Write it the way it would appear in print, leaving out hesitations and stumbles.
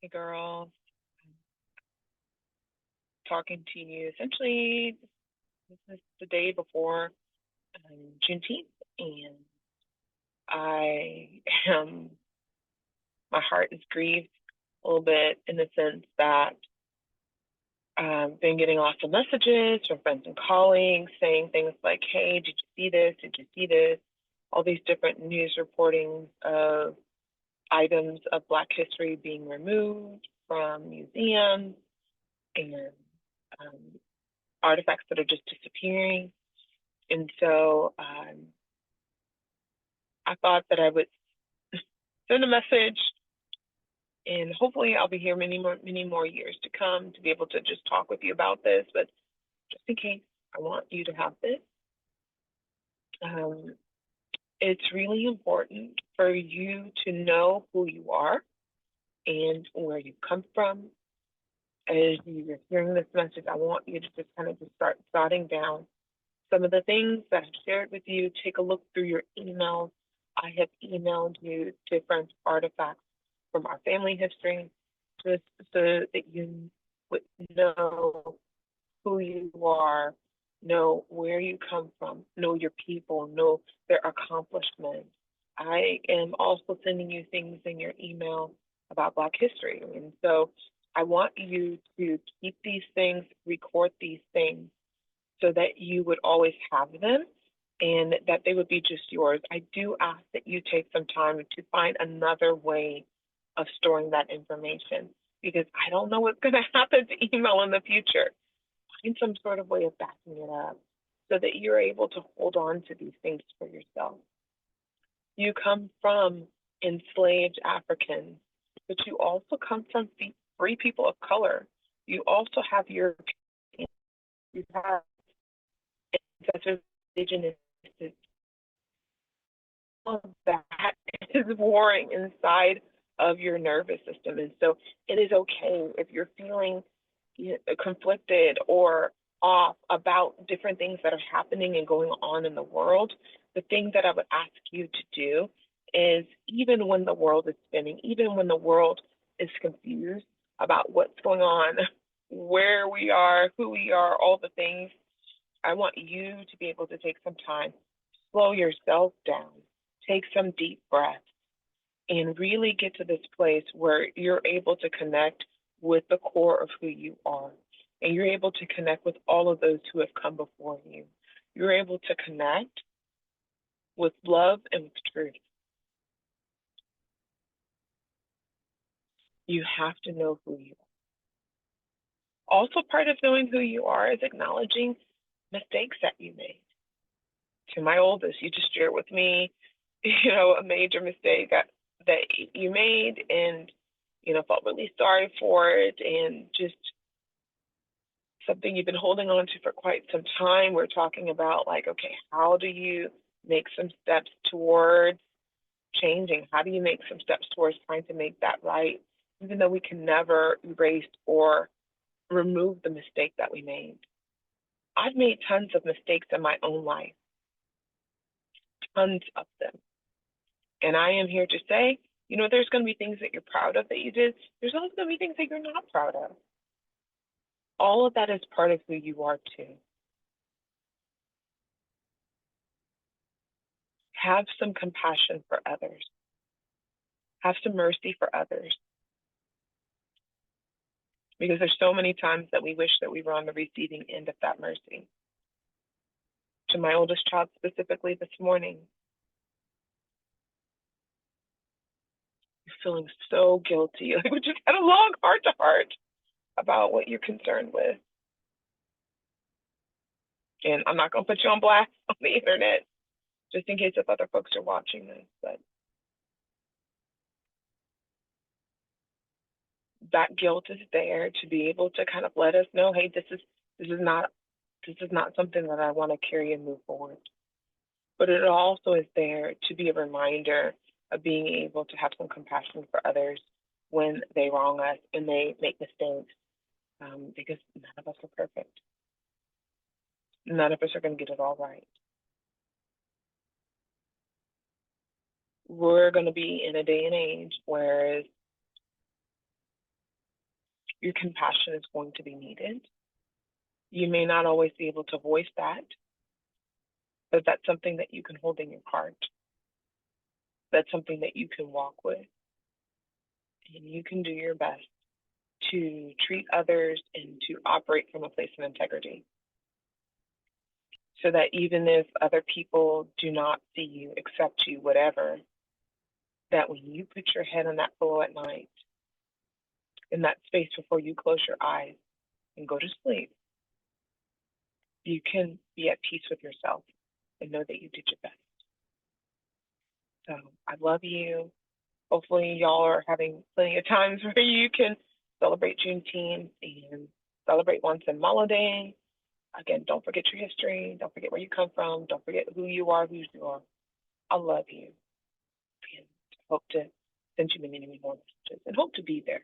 Hey girl, talking to you. Essentially, this is the day before Juneteenth, and I am, my heart is grieved a little bit in the sense that I've been getting lots of messages from friends and colleagues saying things like, hey, did you see this? Did you see this? All these different news reporting of items of Black history being removed from museums and um, artifacts that are just disappearing. And so I thought that I would send a message, and hopefully I'll be here many more years to come to be able to just talk with you about this. But just in case, I want you to have this. Um, it's really important for you to know who you are and where you come from. As you're hearing this message, I want you to just kind of just start jotting down some of the things that I've shared with you. Take a look through your emails. I have emailed you different artifacts from our family history just so that you would know who you are, know where you come from, know your people, know their accomplishments. I am also sending you things in your email about Black history. And so I want you to keep these things, record these things so that you would always have them and that they would be just yours. I do ask that you take some time to find another way of storing that information because I don't know what's going to happen to email in the future. Find some sort of way of backing it up so that you're able to hold on to these things for yourself. You come from enslaved Africans, but you also come from free people of color. You also have your, you have ancestors, indigenous, all of that is warring inside of your nervous system. And so it is okay if you're feeling conflicted or off about different things that are happening and going on in the world. The thing that I would ask you to do is even when the world is spinning, even when the world is confused about what's going on, where we are, who we are, all the things, I want you to be able to take some time, slow yourself down, take some deep breaths, and really get to this place where you're able to connect with the core of who you are. And you're able to connect with all of those who have come before you. You're able to connect with love and with truth. You have to know who you are. Also, part of knowing who you are is acknowledging mistakes that you made. To my oldest, you just shared with me, a major mistake that you made and, felt really sorry for it and just something you've been holding on to for quite some time. We're talking about like, okay, how do you make some steps towards changing? How do you make some steps towards trying to make that right? Even though we can never erase or remove the mistake that we made. I've made tons of mistakes in my own life, tons of them. And I am here to say, there's going to be things that you're proud of that you did. There's also going to be things that you're not proud of. All of that is part of who you are too. Have some compassion for others. Have some mercy for others. Because there's so many times that we wish that we were on the receiving end of that mercy. To my oldest child specifically this morning, you're feeling so guilty. Like we just had a long heart-to-heart about what you're concerned with. And I'm not going to put you on blast on the internet, just in case if other folks are watching this, but that guilt is there to be able to kind of let us know, hey, this is not something that I want to carry and move forward. But it also is there to be a reminder of being able to have some compassion for others when they wrong us and they make mistakes, because none of us are perfect. None of us are going to get it all right. We're going to be in a day and age where Your compassion is going to be needed. You may not always be able to voice that, but that's something that you can hold in your heart. That's something that you can walk with. And you can do your best to treat others and to operate from a place of integrity. So that even if other people do not see you, accept you, whatever, that when you put your head on that pillow at night, in that space before you close your eyes and go to sleep, you can be at peace with yourself and know that you did your best. So I love you. Hopefully y'all are having plenty of times where you can celebrate Juneteenth and celebrate Juan San Malo Day. Again, don't forget your history. Don't forget where you come from. Don't forget who you are, whose you are. I love you. And hope to send you many, many more messages and hope to be there